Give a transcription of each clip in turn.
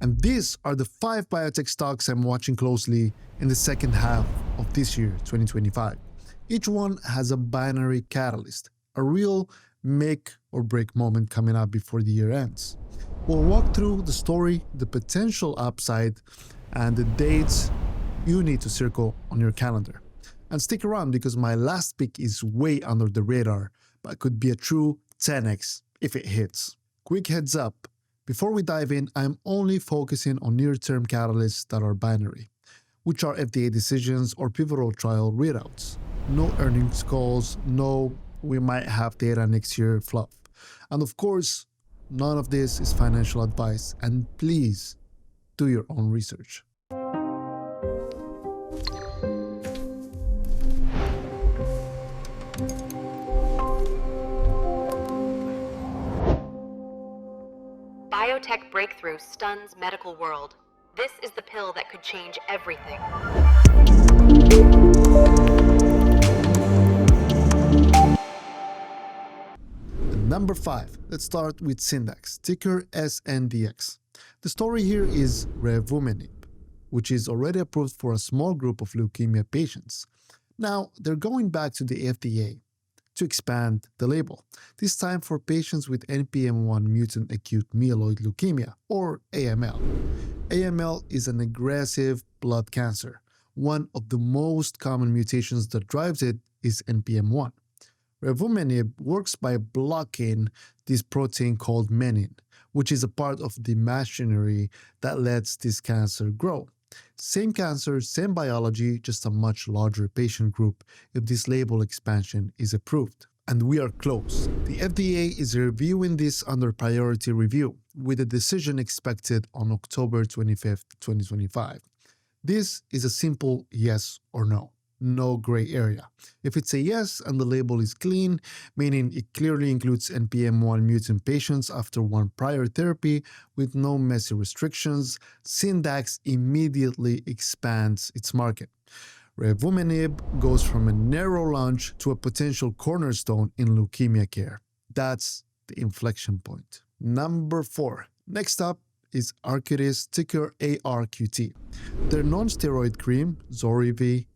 And these are the 5 biotech stocks I'm watching closely in the second half of this year, 2025. Each one has a binary catalyst, a real make or break moment coming up before the year ends. We'll walk through the story, the potential upside, and the dates you need to circle on your calendar. And stick around because my last pick is way under the radar, but could be a true 10x if it hits. Quick heads up, before we dive in, I'm only focusing on near-term catalysts that are binary, which are FDA decisions or pivotal trial readouts. No earnings calls, no we might have data next year fluff. And of course, none of this is financial advice, and please do your own research. Biotech breakthrough stuns medical world. This is the pill that could change everything. Number 5, let's start with Syndax, ticker SNDX. The story here is Revumenib, which is already approved for a small group of leukemia patients. Now, they're going back to the FDA to expand the label, this time for patients with NPM1 mutant acute myeloid leukemia, or AML. AML is an aggressive blood cancer. One of the most common mutations that drives it is NPM1. Revumenib works by blocking this protein called menin, which is a part of the machinery that lets this cancer grow. Same cancer, same biology, just a much larger patient group if this label expansion is approved. And we are close. The FDA is reviewing this under priority review, with a decision expected on October 25th, 2025. This is a simple yes or no. No gray area. If it's a yes and the label is clean, meaning it clearly includes NPM1 mutant patients after one prior therapy with no messy restrictions, Syndax immediately expands its market. Revumenib goes from a narrow launch to a potential cornerstone in leukemia care. That's the inflection point. Number 4. Next up is Arcutis, ticker ARQT. Their non-steroid cream, ZORYVE,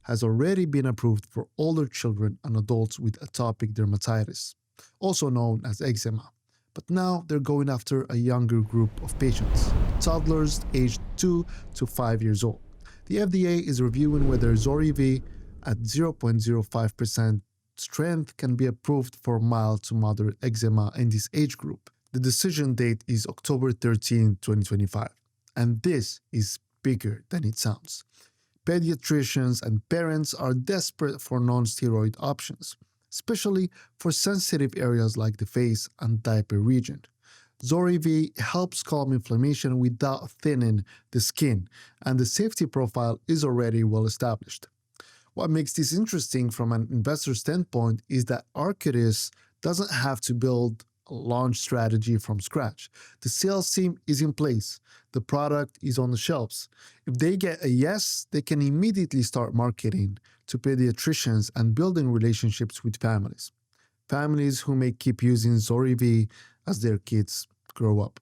has already been approved for older children and adults with atopic dermatitis, also known as eczema. But now they're going after a younger group of patients, toddlers aged 2 to 5 years old. The FDA is reviewing whether ZORYVE at 0.05% strength can be approved for mild to moderate eczema in this age group. The decision date is October 13, 2025. And this is bigger than it sounds. Pediatricians and parents are desperate for non-steroid options, especially for sensitive areas like the face and diaper region. ZORYVE helps calm inflammation without thinning the skin, and the safety profile is already well established. What makes this interesting from an investor standpoint is that Arcutis doesn't have to build a launch strategy from scratch. The sales team is in place. The product is on the shelves. If they get a yes, they can immediately start marketing to pediatricians and building relationships with families. Families who may keep using ZORYVE as their kids grow up.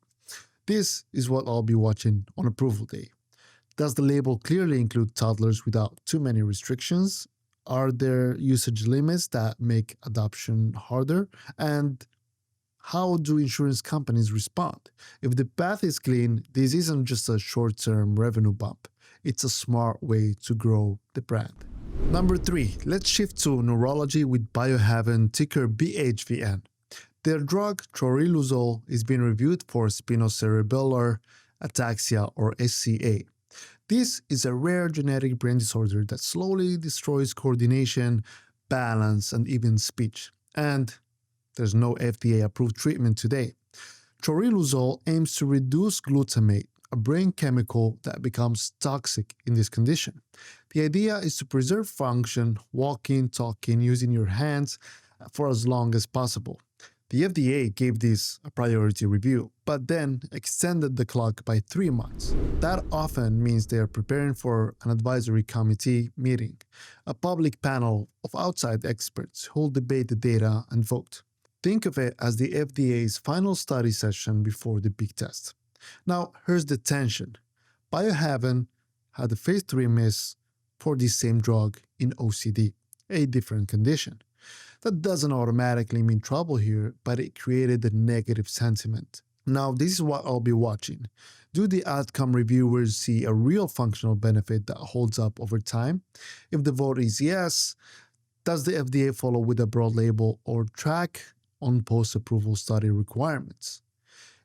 This is what I'll be watching on approval day. Does the label clearly include toddlers without too many restrictions? Are there usage limits that make adoption harder? And how do insurance companies respond? If the path is clean, this isn't just a short-term revenue bump. It's a smart way to grow the brand. Number 3, let's shift to neurology with Biohaven, ticker BHVN. Their drug Troriluzole is being reviewed for Spinocerebellar Ataxia or SCA. This is a rare genetic brain disorder that slowly destroys coordination, balance, and even speech. And there's no FDA-approved treatment today. Troriluzole aims to reduce glutamate, a brain chemical that becomes toxic in this condition. The idea is to preserve function, walking, talking, using your hands for as long as possible. The FDA gave this a priority review, but then extended the clock by 3 months. That often means they are preparing for an advisory committee meeting, a public panel of outside experts who will debate the data and vote. Think of it as the FDA's final study session before the big test. Now, here's the tension. Biohaven had a phase 3 miss for the same drug in OCD, a different condition. That doesn't automatically mean trouble here, but it created a negative sentiment. Now, this is what I'll be watching. Do the AdCom reviewers see a real functional benefit that holds up over time? If the vote is yes, does the FDA follow with a broad label or track on post-approval study requirements?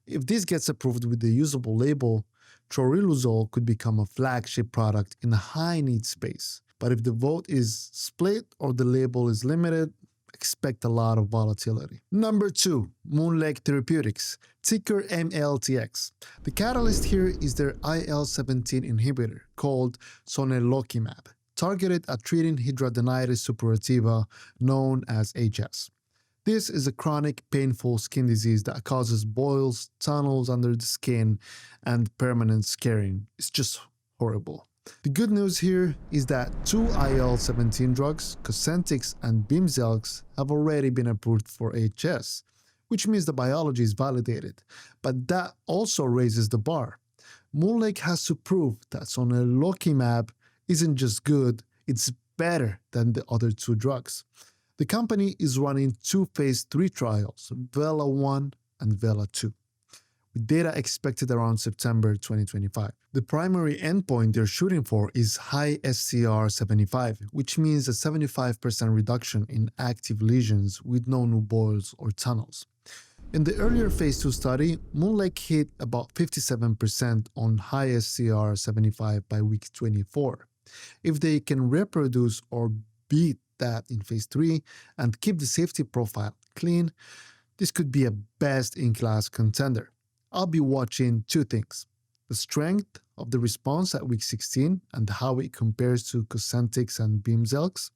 If this gets approved with the usable label, Troriluzole could become a flagship product in a high-need space. But if the vote is split or the label is limited, expect a lot of volatility. Number 2, MoonLake Therapeutics, ticker MLTX. The catalyst here is their IL-17 inhibitor called Sonelokimab, targeted at treating Hidradenitis Suppurativa, known as HS. This is a chronic, painful skin disease that causes boils, tunnels under the skin, and permanent scarring. It's just horrible. The good news here is that 2 IL-17 drugs, Cosentyx and Bimzelx, have already been approved for HS, which means the biology is validated. But that also raises the bar. MoonLake has to prove that Sonelokimab isn't just good, it's better than the other 2 drugs. The company is running 2 phase 3 trials, Vela 1 and Vela 2, with data expected around September 2025. The primary endpoint they're shooting for is high SCR75, which means a 75% reduction in active lesions with no new boils or tunnels. In the earlier phase 2 study, MoonLake hit about 57% on high SCR75 by week 24. If they can reproduce or beat that in phase 3 and keep the safety profile clean, this could be a best-in-class contender. I'll be watching 2 things: the strength of the response at week 16 and how it compares to Cosentyx and Bimzelx,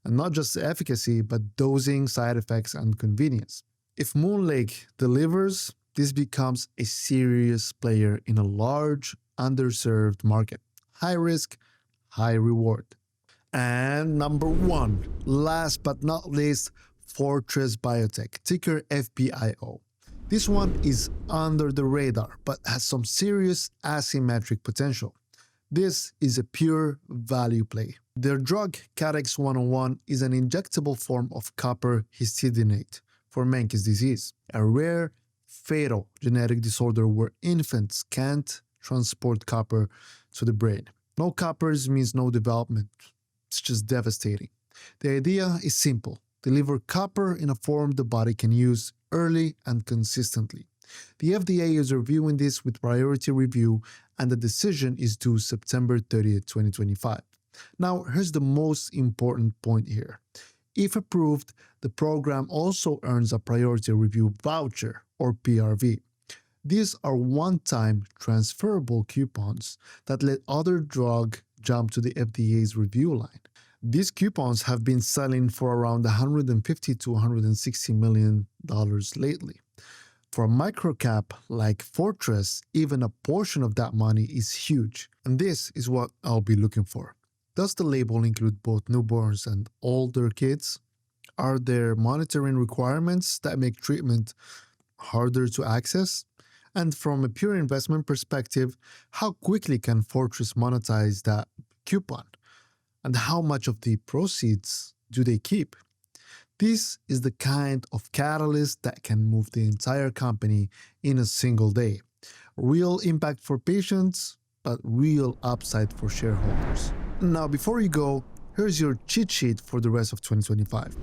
and not just the efficacy, but dosing, side effects, and convenience. If MoonLake delivers, this becomes a serious player in a large, underserved market. High risk, high reward. And number 1, last but not least, Fortress Biotech, ticker FBIO. This one is under the radar, but has some serious asymmetric potential. This is a pure value play. Their drug, Cadex 101, is an injectable form of copper histidinate for Menkes disease, a rare, fatal genetic disorder where infants can't transport copper to the brain. No coppers means no development. It's just devastating. The idea is simple: deliver copper in a form the body can use early and consistently. The FDA is reviewing this with priority review, and the decision is due September 30th, 2025. Now, here's the most important point here. If approved, the program also earns a priority review voucher, or PRV. These are one-time transferable coupons that let other drug jump to the FDA's review line. These coupons have been selling for around $150 to $160 million lately. For a microcap like Fortress, even a portion of that money is huge. And this is what I'll be looking for. Does the label include both newborns and older kids? Are there monitoring requirements that make treatment harder to access? And from a pure investment perspective, how quickly can Fortress monetize that coupon? And how much of the proceeds do they keep? This is the kind of catalyst that can move the entire company in a single day. Real impact for patients, but real upside for shareholders. Now, before you go, here's your cheat sheet for the rest of 2025.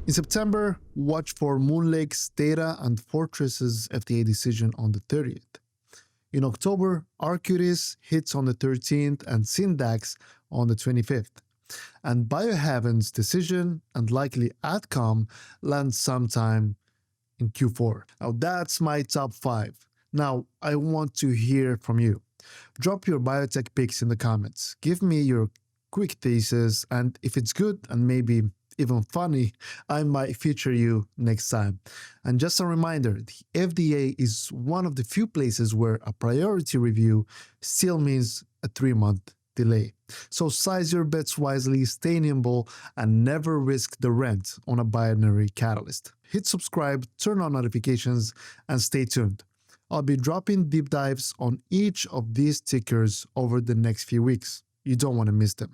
In September, watch for MoonLake's data and Fortress's FDA decision on the 30th. In October, Arcutis hits on the 13th and Syndax on the 25th. And Biohaven's decision and likely AdCom land sometime in Q4. Now that's my top 5. Now I want to hear from you. Drop your biotech picks in the comments. Give me your quick thesis, and if it's good and maybe even funny, I might feature you next time. And just a reminder, the FDA is one of the few places where a priority review still means a 3-month delay. So size your bets wisely, stay nimble, and never risk the rent on a binary catalyst. Hit subscribe, turn on notifications, and stay tuned. I'll be dropping deep dives on each of these tickers over the next few weeks. You don't want to miss them.